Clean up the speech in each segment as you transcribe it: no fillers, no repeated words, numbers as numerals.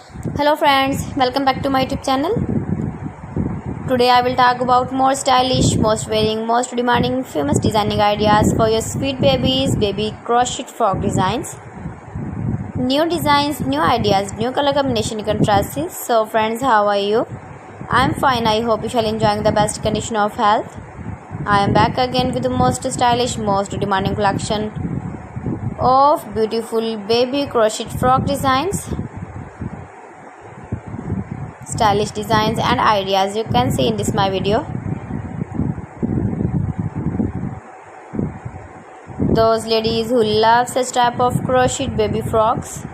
Hello friends, welcome back to my YouTube channel. Today I will talk about more stylish, most wearing, most demanding, famous designing ideas for your sweet babies, baby crochet frog designs. New designs, new ideas, new color combination contrasts. So friends, how are you? I am fine. I hope you shall enjoying the best condition of health. I am back again with the most stylish, most demanding collection of beautiful baby crochet frog designs. Stylish designs and ideas you can see in this my video. Those ladies who love such type of crocheted baby frogs,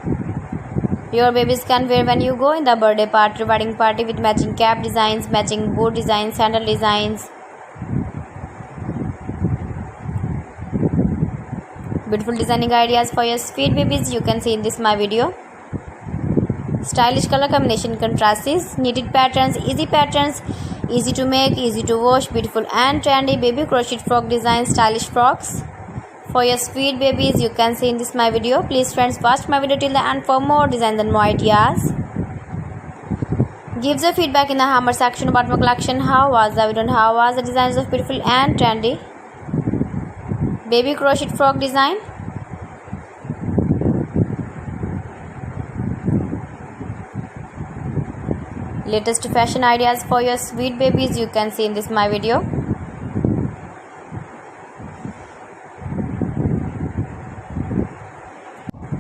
your babies can wear when you go in the birthday party, wedding party, with matching cap designs, matching boot designs, sandal designs. Beautiful designing ideas for your sweet babies you can see in this my video. Stylish color combination contrasts, knitted patterns, easy to make, easy to wash, beautiful and trendy baby crochet frog designs, stylish frocks for your sweet babies you can see in this my video. Please friends, watch my video till the end for more designs and more ideas. Give the feedback in the hammer section about my collection. How was the video and how was the designs of beautiful and trendy baby crochet frog design? Latest fashion ideas for your sweet babies you can see in this my video.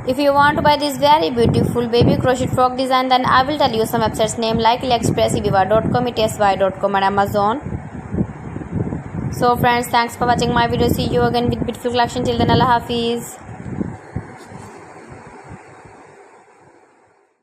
If you want to buy this very beautiful baby crochet frog design, then I will tell you some websites name like AliExpress, eviva.com, etsy.com and Amazon. So friends, thanks for watching my video. See you again with beautiful collection. Till then, Allah Hafiz.